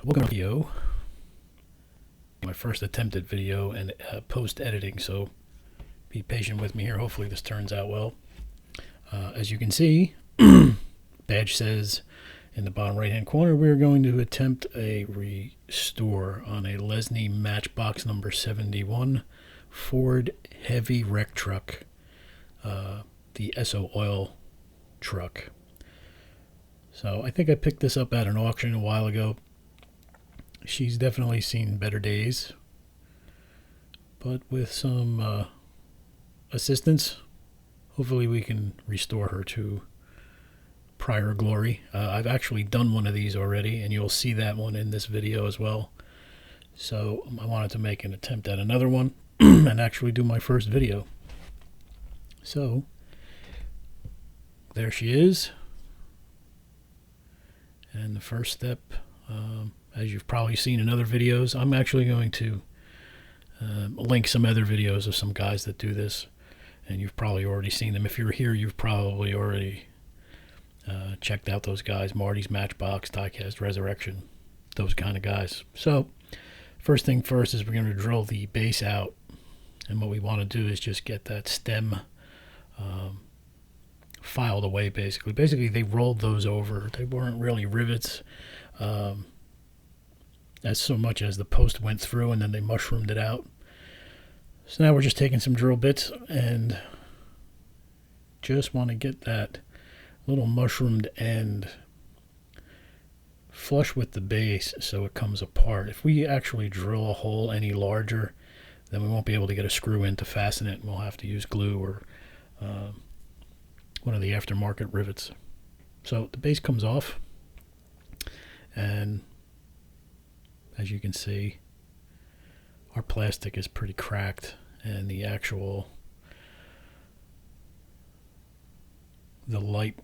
Welcome to video. My first attempt at video and post editing, so be patient with me here. Hopefully this turns out well. As you can see, badge says in the bottom right hand corner, we're going to attempt a restore on a Lesney Matchbox number 71 Ford heavy wreck truck, the SO oil truck. So I think I picked this up at an auction a while ago. She's definitely seen better days, but with some assistance, hopefully we can restore her to prior glory. I've actually done one of these already, and you'll see that one in this video as well. So I wanted to make an attempt at another one and actually do my first video. So there she is. And the first step, as you've probably seen in other videos, I'm actually going to link some other videos of some guys that do this, and you've probably already seen them. If you're here, you've probably already checked out those guys: Marty's Matchbox, Diecast Resurrection, those kind of guys. So first thing first is we're going to drill the base out, and what we want to do is just get that stem filed away. Basically they rolled those over. They weren't really rivets as so much as the post went through, and then they mushroomed it out. So now we're just taking some drill bits and just want to get that little mushroomed end flush with the base so it comes apart. If we actually drill a hole any larger, then we won't be able to get a screw in to fasten it, and we'll have to use glue or one of the aftermarket rivets. So the base comes off, and as you can see, our plastic is pretty cracked, and the light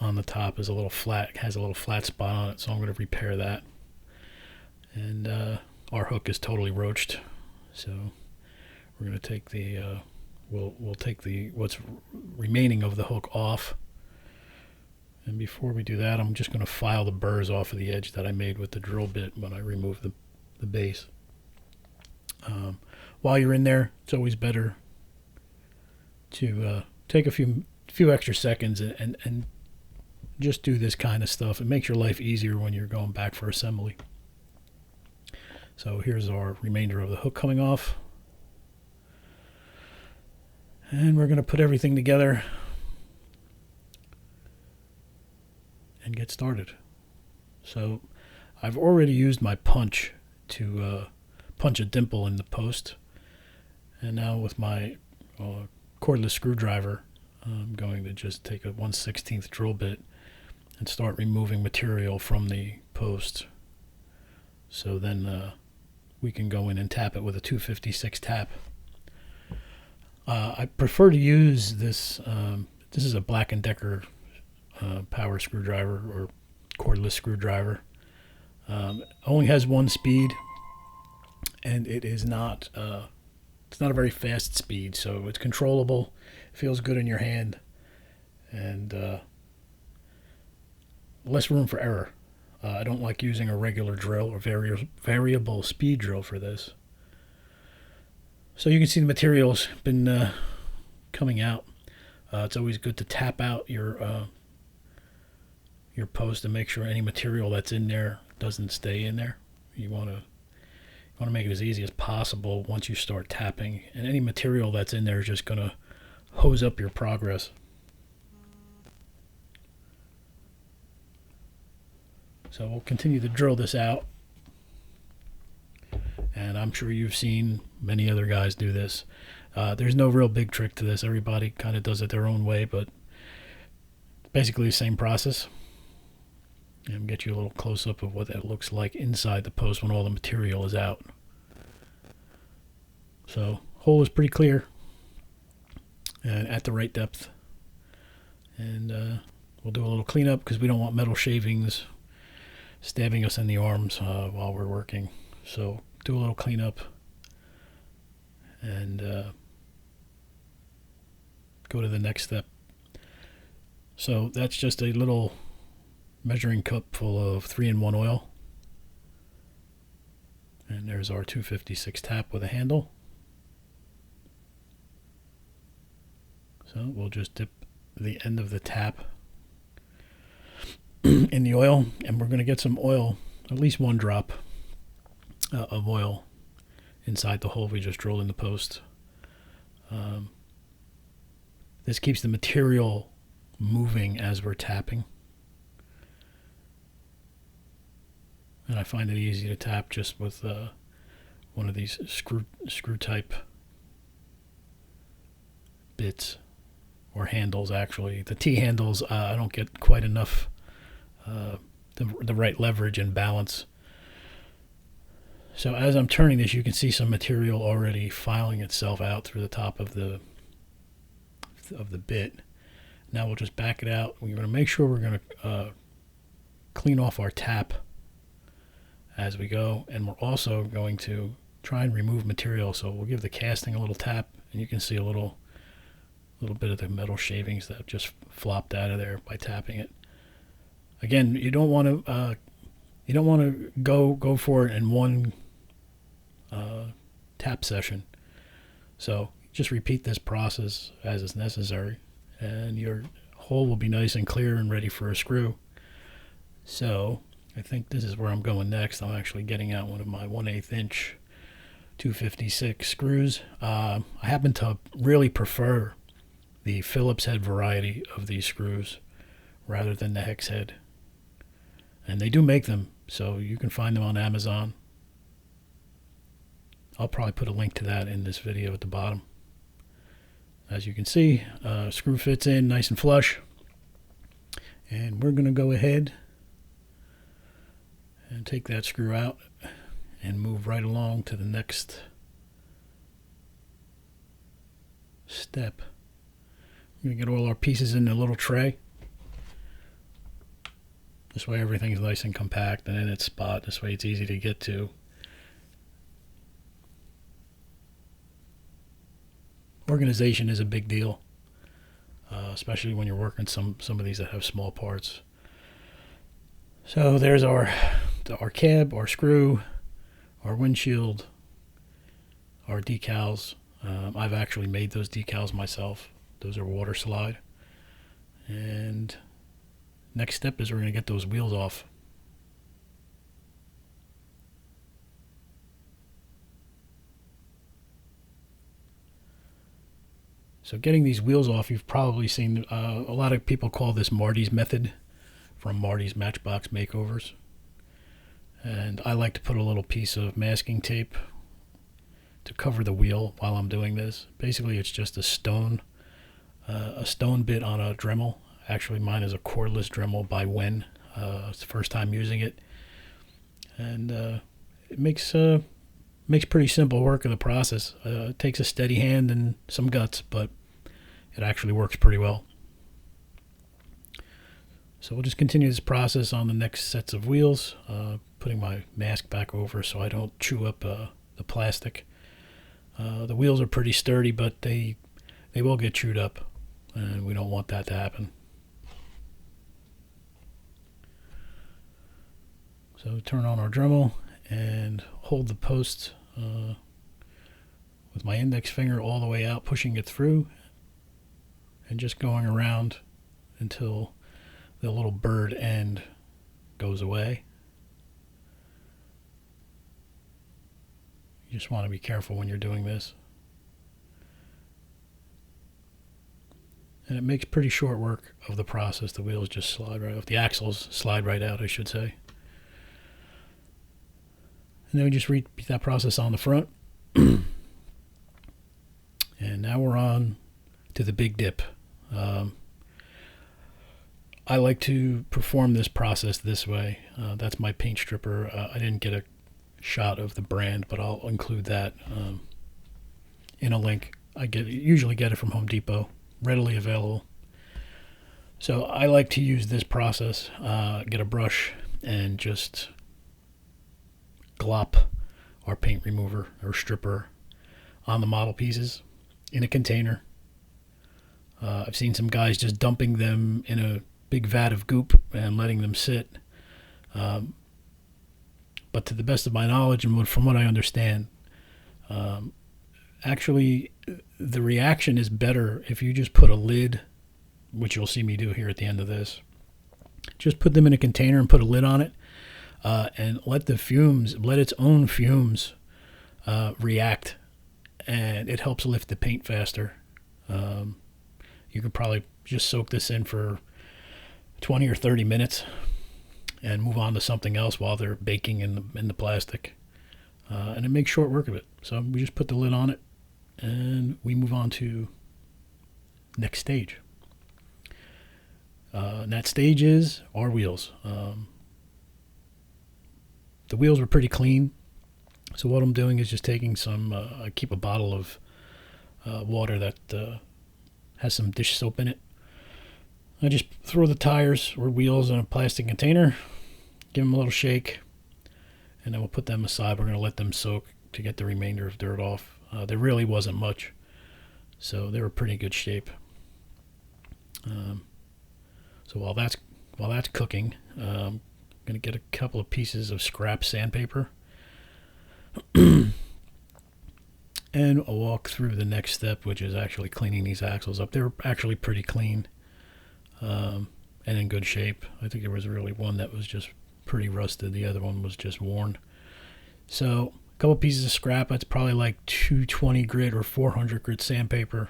on the top is a little flat, has a little flat spot on it, so I'm going to repair that. And our hook is totally roached, so we're going to take the we'll take the what's remaining of the hook off. And before we do that, I'm just going to file the burrs off of the edge that I made with the drill bit when I removed the base. While you're in there, it's always better to take a few extra seconds and just do this kind of stuff. It makes your life easier when you're going back for assembly. So here's our remainder of the hook coming off. And we're going to put everything together and get started. So I've already used my punch to punch a dimple in the post, and now with my cordless screwdriver, I'm going to just take a 1/16 drill bit and start removing material from the post. So then we can go in and tap it with a 256 tap. I prefer to use this. This is a Black & Decker power screwdriver or cordless screwdriver. Only has one speed, and it is not. It's not a very fast speed, so it's controllable. It feels good in your hand, and less room for error. I don't like using a regular drill or variable speed drill for this. So you can see the material's been coming out. It's always good to tap out your post and make sure any material that's in there doesn't stay in there. You want to make it as easy as possible once you start tapping, and any material that's in there is just going to hose up your progress. So we'll continue to drill this out, and I'm sure you've seen many other guys do this. There's no real big trick to this. Everybody kind of does it their own way, but basically the same process. And get you a little close-up of what that looks like inside the post when all the material is out. So hole is pretty clear and at the right depth. And we'll do a little cleanup because we don't want metal shavings stabbing us in the arms while we're working. So do a little cleanup and go to the next step. So that's just a little measuring cup full of 3-in-1 oil. And there's our 256 tap with a handle. So we'll just dip the end of the tap in the oil, and we're going to get some oil, at least one drop of oil inside the hole we just drilled in the post. This keeps the material moving as we're tapping. And I find it easy to tap just with one of these screw type bits, or handles actually. The T handles, I don't get quite enough the right leverage and balance. So as I'm turning this, you can see some material already filing itself out through the top of the bit. Now we'll just back it out. We're going to make sure we're going to clean off our tap as we go, and we're also going to try and remove material. So we'll give the casting a little tap, and you can see a little bit of the metal shavings that just flopped out of there by tapping it. Again, you don't want to go for it in one tap session. So just repeat this process as is necessary, and your hole will be nice and clear and ready for a screw. So I think this is where I'm going next. I'm actually getting out one of my 1/8 inch 256 screws. I happen to really prefer the Phillips head variety of these screws rather than the hex head. And they do make them, so you can find them on Amazon. I'll probably put a link to that in this video at the bottom. As you can see, screw fits in nice and flush. And we're going to go ahead and take that screw out and move right along to the next step. We're going to get all our pieces in a little tray. This way everything's nice and compact and in its spot. This way it's easy to get to. Organization is a big deal, especially when you're working some of these that have small parts. So there's our cab, our screw, our windshield, our decals. I've actually made those decals myself. Those are water slide. And next step is we're going to get those wheels off. So getting these wheels off, you've probably seen a lot of people call this Marty's method from Marty's Matchbox makeovers. And I like to put a little piece of masking tape to cover the wheel while I'm doing this. Basically, it's just a stone bit on a Dremel. Actually, mine is a cordless Dremel by Wen. It's the first time using it. And it makes pretty simple work of the process. It takes a steady hand and some guts, but it actually works pretty well. So we'll just continue this process on the next sets of wheels, putting my mask back over so I don't chew up the plastic. The wheels are pretty sturdy, but they will get chewed up, and we don't want that to happen. So turn on our Dremel and hold the post with my index finger all the way out, pushing it through and just going around until the little bird end goes away. You just want to be careful when you're doing this. And it makes pretty short work of the process. The wheels just slide right off. The axles slide right out, I should say. And then we just repeat that process on the front. And now we're on to the big dip. I like to perform this process this way. That's my paint stripper. I didn't get a shot of the brand, but I'll include that in a link. I usually get it from Home Depot, readily available. So I like to use this process. Get a brush and just glop our paint remover or stripper on the model pieces in a container. I've seen some guys just dumping them in a big vat of goop and letting them sit. But but to the best of my knowledge and from what I understand, actually the reaction is better if you just put a lid, which you'll see me do here at the end of this. Just put them in a container and put a lid on it, and let its own fumes react, and it helps lift the paint faster. You could probably just soak this in for 20 or 30 minutes and move on to something else while they're baking in the plastic, and it makes short work of it. So we just put the lid on it and we move on to next stage. And that stage is our wheels. The wheels were pretty clean, so what I'm doing is just taking some, I keep a bottle of water that has some dish soap in it. I just throw the tires or wheels in a plastic container, give them a little shake, and then we'll put them aside. We're going to let them soak to get the remainder of dirt off. There really wasn't much, so they were pretty good shape. So while that's cooking, I'm going to get a couple of pieces of scrap sandpaper and I'll walk through the next step, which is actually cleaning these axles up. They're actually pretty clean and in good shape. I think there was really one that was just pretty rusted. The other one was just worn. So a couple pieces of scrap. That's probably like 220 grit or 400 grit sandpaper.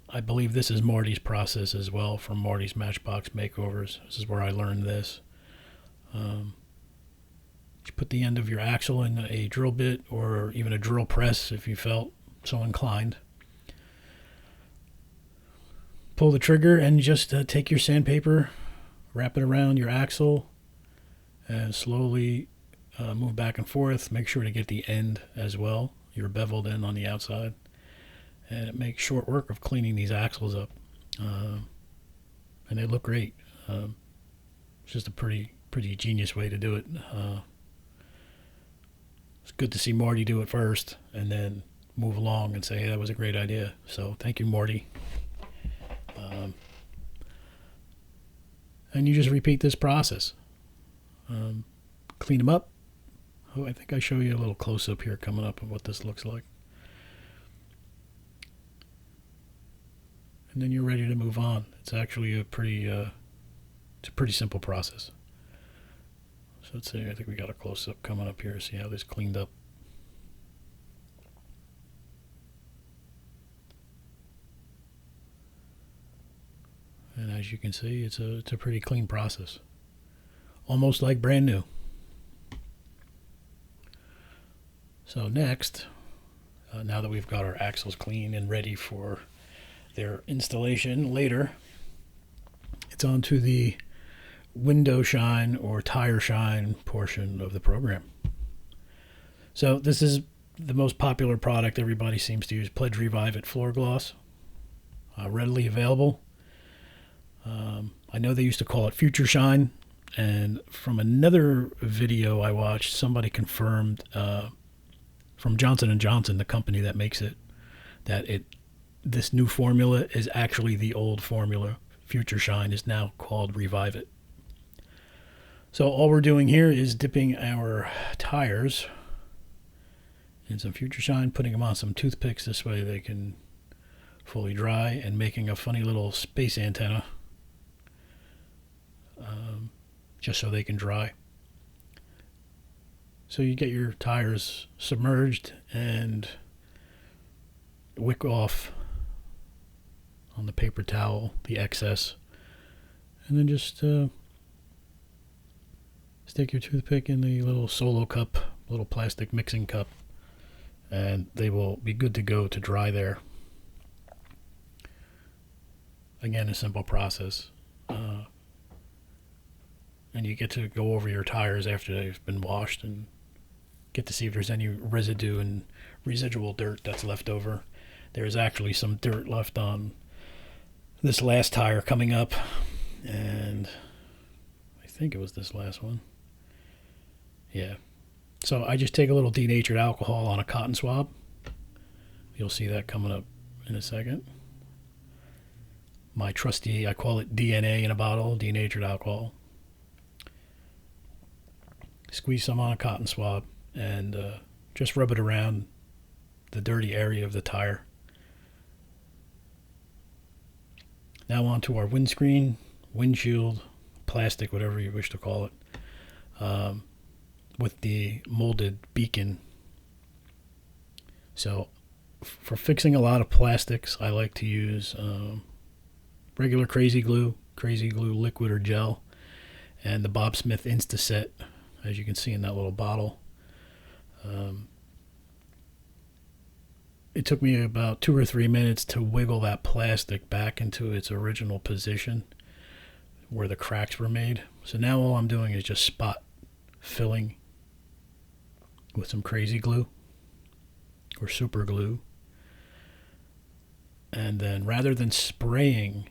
I believe this is Marty's process as well, from Marty's Matchbox makeovers. This is where I learned this. You put the end of your axle in a drill bit or even a drill press if you felt so inclined. Pull the trigger and just take your sandpaper, wrap it around your axle, and slowly move back and forth. Make sure to get the end as well. You're beveled in on the outside. And it makes short work of cleaning these axles up. And they look great. It's just a pretty genius way to do it. It's good to see Marty do it first and then move along and say, hey, that was a great idea. So thank you, Marty. And you just repeat this process. Clean them up. Oh, I think I show you a little close-up here coming up of what this looks like. And then you're ready to move on. It's actually a pretty simple process. So let's see, I think we got a close-up coming up here. See how this cleaned up. And as you can see, it's a pretty clean process. Almost like brand new. So next, now that we've got our axles clean and ready for their installation later, it's on to the window shine or tire shine portion of the program. So this is the most popular product everybody seems to use, Pledge Revive It Floor Gloss. Readily available. I know they used to call it Future Shine, and from another video I watched, somebody confirmed from Johnson & Johnson, the company that makes it, that this new formula is actually the old formula. Future Shine is now called Revive It. So all we're doing here is dipping our tires in some Future Shine, putting them on some toothpicks, this way they can fully dry, and making a funny little space antenna just so they can dry. So you get your tires submerged and wick off on the paper towel the excess, and then just stick your toothpick in the little solo cup, little plastic mixing cup, and they will be good to go to dry there. Again, a simple process. And you get to go over your tires after they've been washed and get to see if there's any residue and residual dirt that's left over. There's actually some dirt left on this last tire coming up, and I think it was this last one. Yeah. So I just take a little denatured alcohol on a cotton swab. You'll see that coming up in a second. My trusty, I call it DNA in a bottle, denatured alcohol. Squeeze some on a cotton swab and just rub it around the dirty area of the tire. Now onto our windscreen, windshield, plastic, whatever you wish to call it, with the molded beacon. So for fixing a lot of plastics, I like to use regular crazy glue liquid or gel, and the Bob Smith Instaset, as you can see in that little bottle. It took me about 2 or 3 minutes to wiggle that plastic back into its original position where the cracks were made. So now all I'm doing is just spot filling with some crazy glue or super glue. And then rather than spraying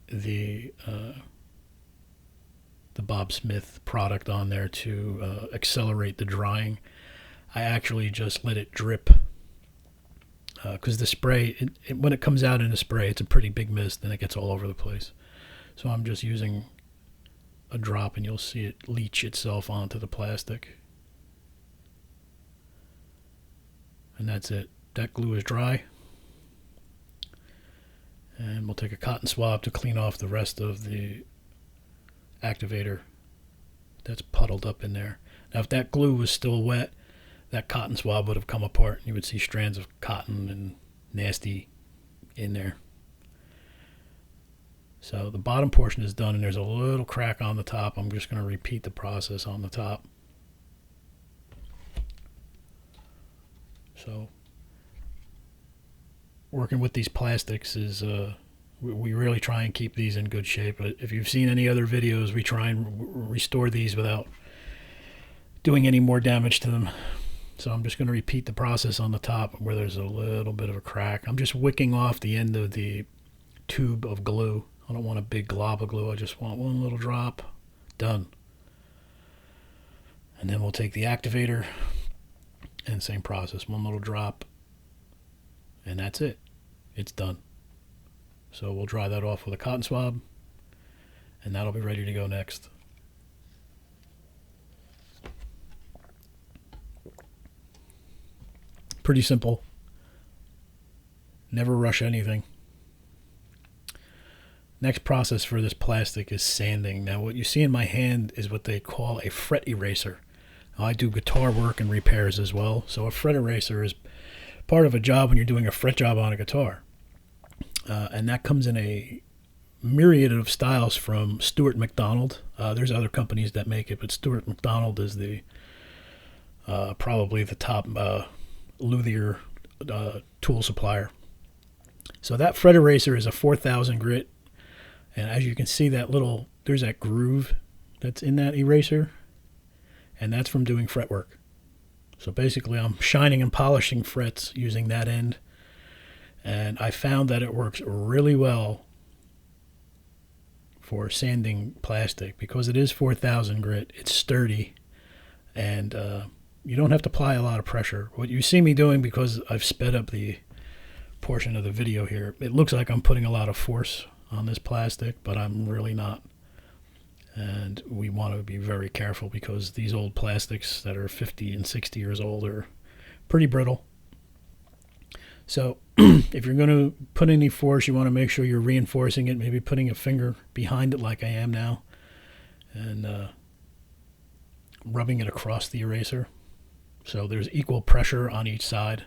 the Bob Smith product on there to accelerate the drying, I actually just let it drip. Because the spray, when it comes out in a spray, it's a pretty big mist and it gets all over the place. So I'm just using a drop and you'll see it leach itself onto the plastic. And that's it. That glue is dry. And we'll take a cotton swab to clean off the rest of the activator that's puddled up in there. Now if that glue was still wet, that cotton swab would have come apart. You would see strands of cotton and nasty in there. So the bottom portion is done and there's a little crack on the top. I'm just going to repeat the process on the top. So working with these plastics is we really try and keep these in good shape. But if you've seen any other videos, we try and restore these without doing any more damage to them. So I'm just going to repeat the process on the top where there's a little bit of a crack. I'm just wicking off the end of the tube of glue. I don't want a big glob of glue. I just want one little drop. Done. And then we'll take the activator and same process. One little drop. And that's it. It's done. So we'll dry that off with a cotton swab. And that'll be ready to go next. Pretty simple. Never rush anything. Next process for this plastic is sanding. Now what you see in my hand is what they call a fret eraser. Now, I do guitar work and repairs as well. So a fret eraser is part of a job when you're doing a fret job on a guitar. And that comes in a myriad of styles from Stuart McDonald. There's other companies that make it, but Stuart McDonald is the probably the top luthier tool supplier. So that fret eraser is a 4000 grit, and as you can see there's that groove that's in that eraser, and that's from doing fret work. So basically I'm shining and polishing frets using that end, and I found that it works really well for sanding plastic because it is 4000 grit, it's sturdy, and you don't have to apply a lot of pressure. What you see me doing, because I've sped up the portion of the video here, it looks like I'm putting a lot of force on this plastic, but I'm really not. And we want to be very careful because these old plastics that are 50 and 60 years old are pretty brittle. So if you're going to put any force, you want to make sure you're reinforcing it, maybe putting a finger behind it like I am now, and rubbing it across the eraser. So there's equal pressure on each side,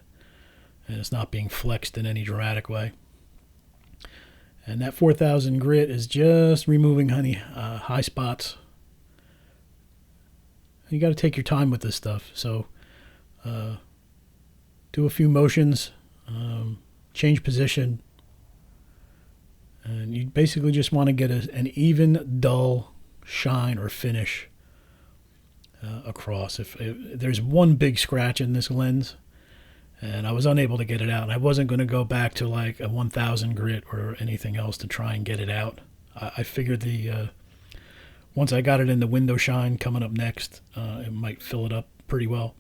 and it's not being flexed in any dramatic way. And that 4000 grit is just removing high spots. You got to take your time with this stuff. So do a few motions, change position, and you basically just want to get an even, dull shine or finish across. If there's one big scratch in this lens, and I was unable to get it out, and I wasn't going to go back to like a 1000 grit or anything else to try and get it out. I figured once I got it in the window shine coming up next, it might fill it up pretty well.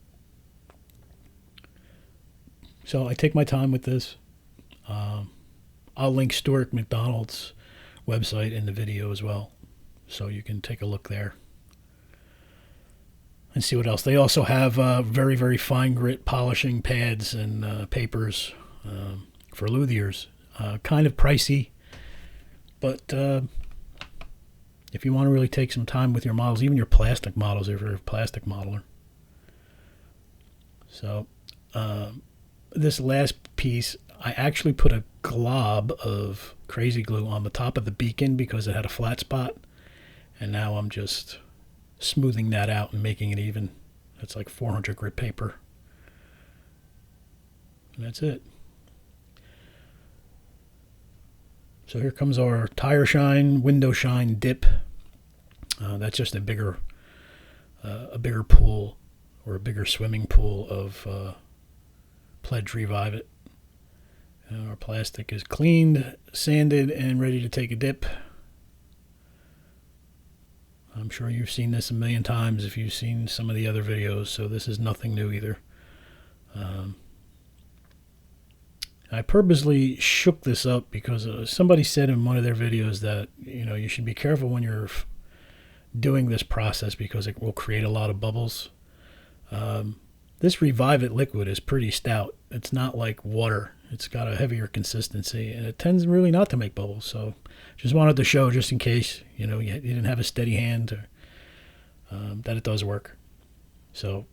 So I take my time with this. I'll link Stuart McDonald's website in the video as well, so you can take a look there. And see what else. They also have very, very fine grit polishing pads and papers for luthiers. Kind of pricey, but if you want to really take some time with your models, even your plastic models, if you're a plastic modeler. So this last piece, I actually put a glob of crazy glue on the top of the beacon because it had a flat spot, and now I'm just smoothing that out and making it even. That's like 400 grit paper, and that's it. So here comes our tire shine, window shine dip. That's just a bigger pool, or a bigger swimming pool of Pledge Revive It. And our plastic is cleaned, sanded, and ready to take a dip. I'm sure you've seen this a million times if you've seen some of the other videos, so this is nothing new either. I purposely shook this up because somebody said in one of their videos that, you know, you should be careful when you're doing this process because it will create a lot of bubbles. This Revive It liquid is pretty stout. It's not like water. It's got a heavier consistency, and it tends really not to make bubbles. So just wanted to show, just in case, you know, you didn't have a steady hand, or, that it does work. So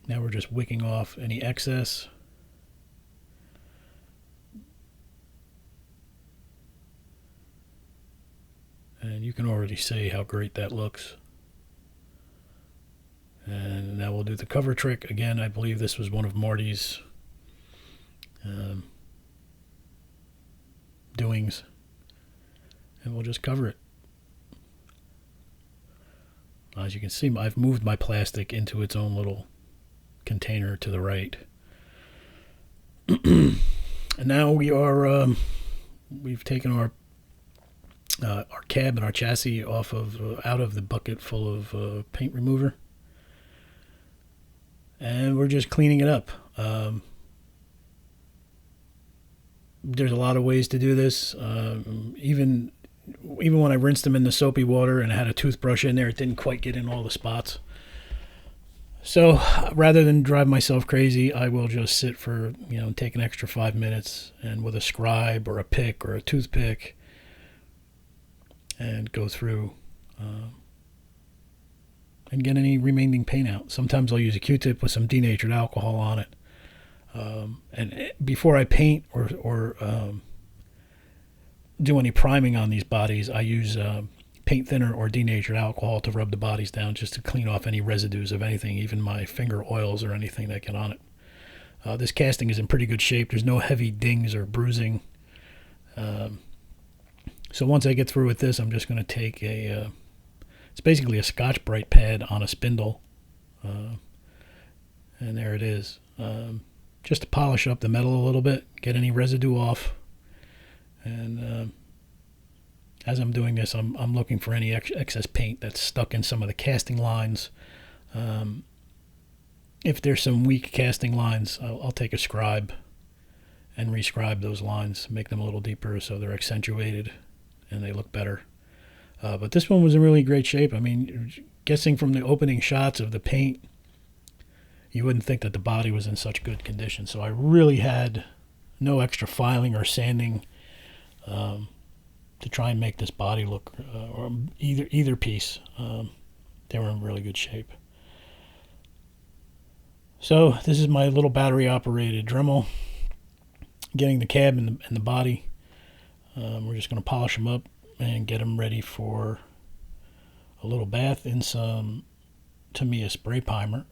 now we're just wicking off any excess. And you can already see how great that looks. And now we'll do the cover trick. Again, I believe this was one of Marty's doings. And we'll just cover it. As you can see, I've moved my plastic into its own little container to the right. And now we are, we've taken our cab and our chassis off of out of the bucket full of paint remover, and we're just cleaning it up. There's a lot of ways to do this. Even when I rinsed them in the soapy water and I had a toothbrush in there, it didn't quite get in all the spots. So rather than drive myself crazy, I will just sit for, you know, take an extra 5 minutes, and with a scribe or a pick or a toothpick, and go through and get any remaining paint out. Sometimes I'll use a Q-tip with some denatured alcohol on it. And before I paint or do any priming on these bodies, I use paint thinner or denatured alcohol to rub the bodies down, just to clean off any residues of anything, even my finger oils or anything that get on it. This casting is in pretty good shape. There's no heavy dings or bruising. So once I get through with this, I'm just going to take it's basically a Scotch-Brite pad on a spindle. And there it is. Just to polish up the metal a little bit, get any residue off. And as I'm doing this, I'm looking for any excess paint that's stuck in some of the casting lines. If there's some weak casting lines, I'll take a scribe and rescribe those lines, make them a little deeper so they're accentuated and they look better. But this one was in really great shape. I mean, guessing from the opening shots of the paint, you wouldn't think that the body was in such good condition. So I really had no extra filing or sanding to try and make this body look, or either piece. They were in really good shape. So this is my little battery-operated Dremel. Getting the cab and the body. We're just going to polish them up and get them ready for a little bath in some Tamiya spray primer,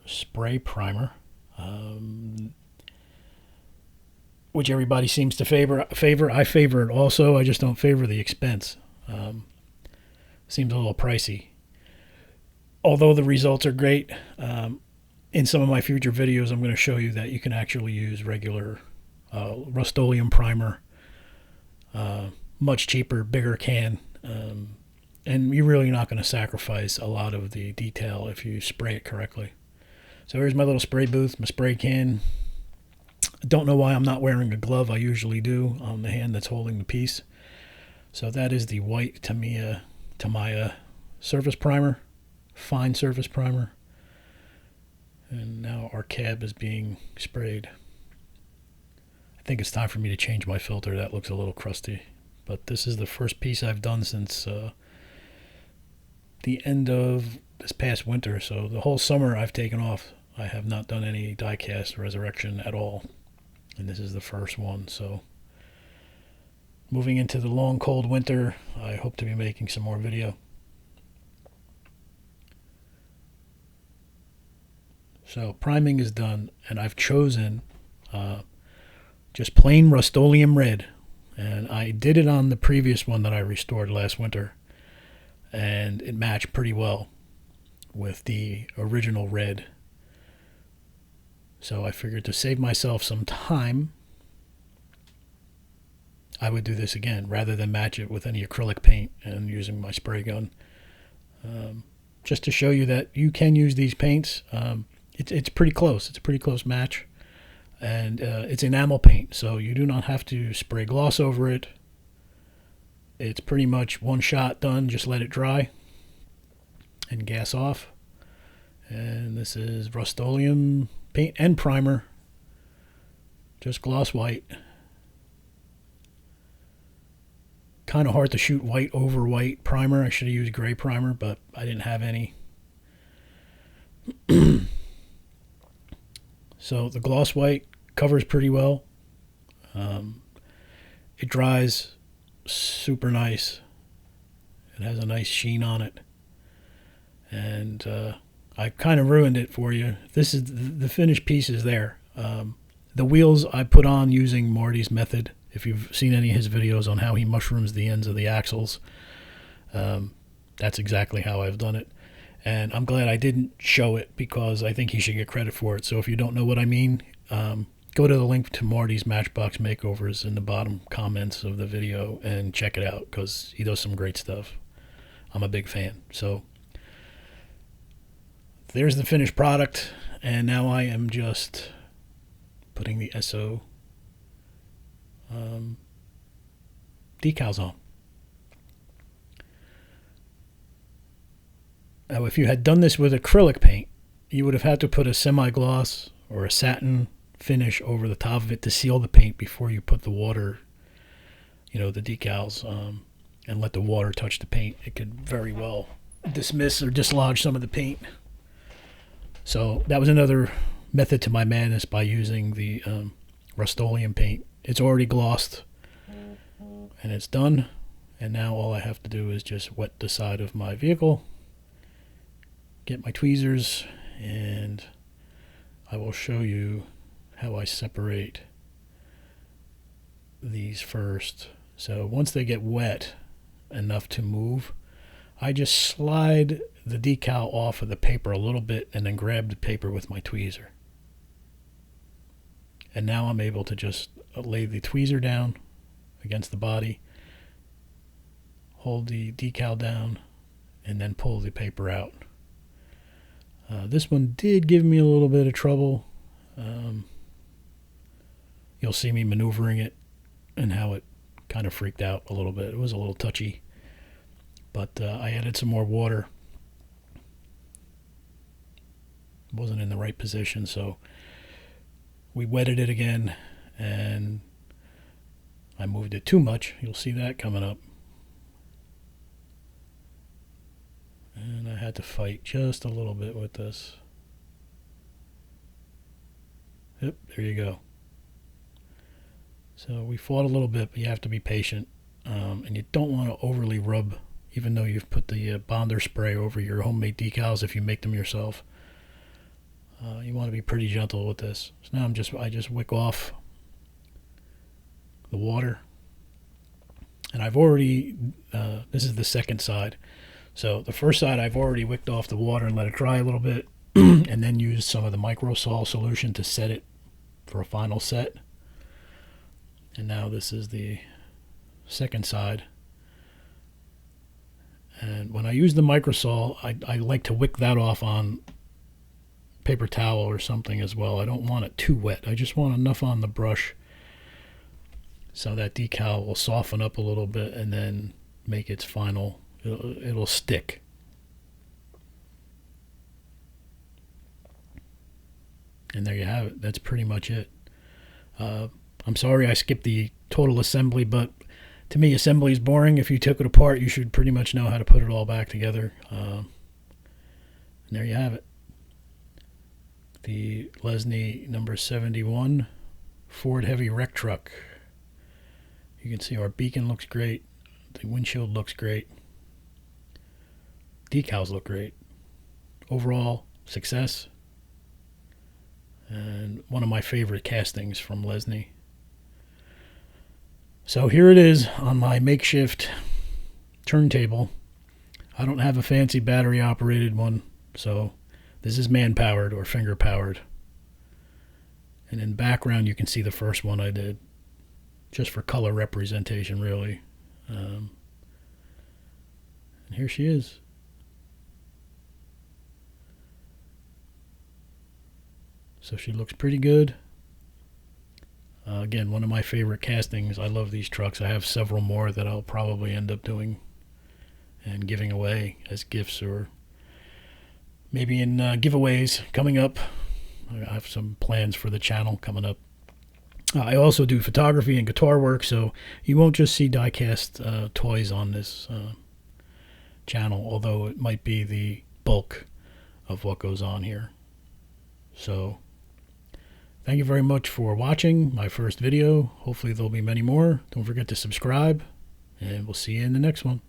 which everybody seems to favor. I favor it also. I just don't favor the expense. Seems a little pricey. Although the results are great, in some of my future videos, I'm going to show you that you can actually use regular Rust-Oleum primer, much cheaper, bigger can, and you're really not going to sacrifice a lot of the detail if you spray it correctly. So here's my little spray booth, my spray can. I don't know why I'm not wearing a glove. I usually do on the hand that's holding the piece. So that is the white Tamiya surface primer. fine surface primer. And now our cab is being sprayed. I think it's time for me to change my filter. That looks a little crusty. But this is the first piece I've done since the end of this past winter. So the whole summer I've taken off. I have not done any Diecast Resurrection at all. And this is the first one. So moving into the long cold winter, I hope to be making some more video. So priming is done, and I've chosen just plain Rust-Oleum red. And I did it on the previous one that I restored last winter, and it matched pretty well with the original red. So I figured to save myself some time, I would do this again rather than match it with any acrylic paint and using my spray gun. Just to show you that you can use these paints. It's pretty close. It's a pretty close match. And it's enamel paint, so you do not have to spray gloss over it. It's pretty much one shot done. Just let it dry and gas off. And this is Rust-Oleum paint and primer. Just gloss white. Kind of hard to shoot white over white primer. I should have used gray primer, but I didn't have any. So the gloss white covers pretty well. It dries super nice. It has a nice sheen on it. And I kind of ruined it for you. This is the finished piece is there. The wheels I put on using Marty's method. If you've seen any of his videos on how he mushrooms the ends of the axles, that's exactly how I've done it. And I'm glad I didn't show it because I think he should get credit for it. So if you don't know what I mean, go to the link to Marty's Matchbox makeovers in the bottom comments of the video and check it out because he does some great stuff. I'm a big fan. So there's the finished product, and now I am just putting the SO decals on. Now, if you had done this with acrylic paint, you would have had to put a semi-gloss or a satin finish over the top of it to seal the paint before you put the water, the decals, and let the water touch the paint. It could very well dismiss or dislodge some of the paint. So that was another method to my madness by using the Rust-Oleum paint. It's already glossed and it's done. And now all I have to do is just wet the side of my vehicle, get my tweezers, and I will show you how I separate these first. So once they get wet enough to move, I just slide the decal off of the paper a little bit and then grab the paper with my tweezer. And now I'm able to just lay the tweezer down against the body, hold the decal down, and then pull the paper out. This one did give me a little bit of trouble. You'll see me maneuvering it and how it kind of freaked out a little bit. It was a little touchy, but I added some more water. It wasn't in the right position, so we wetted it again, and I moved it too much. You'll see that coming up. And I had to fight just a little bit with this. Yep, there you go. So we fought a little bit, but you have to be patient. And you don't want to overly rub, even though you've put the Bonder spray over your homemade decals if you make them yourself. You want to be pretty gentle with this. So now I just wick off the water. And I've already, this is the second side. So the first side I've already wicked off the water and let it dry a little bit, and then used some of the microsol solution to set it for a final set. And now this is the second side. And when I use the microsol, I like to wick that off on paper towel or something as well. I don't want it too wet. I just want enough on the brush so that decal will soften up a little bit and then make its final, it'll stick. And there you have it. That's pretty much it. I'm sorry I skipped the total assembly, but to me, assembly is boring. If you took it apart, you should pretty much know how to put it all back together. And there you have it. The Lesney number 71 Ford Heavy Wreck Truck. You can see our beacon looks great. The windshield looks great. Decals look great. Overall, success. And one of my favorite castings from Lesney. So here it is on my makeshift turntable. I don't have a fancy battery operated one, so this is man powered or finger powered. And in the background you can see the first one I did, just for color representation really. And here she is. So she looks pretty good. Again, one of my favorite castings. I love these trucks. I have several more that I'll probably end up doing and giving away as gifts, or maybe in giveaways coming up. I have some plans for the channel coming up. I also do photography and guitar work, so you won't just see diecast toys on this channel, although it might be the bulk of what goes on here. So thank you very much for watching my first video. Hopefully there'll be many more. Don't forget to subscribe, and we'll see you in the next one.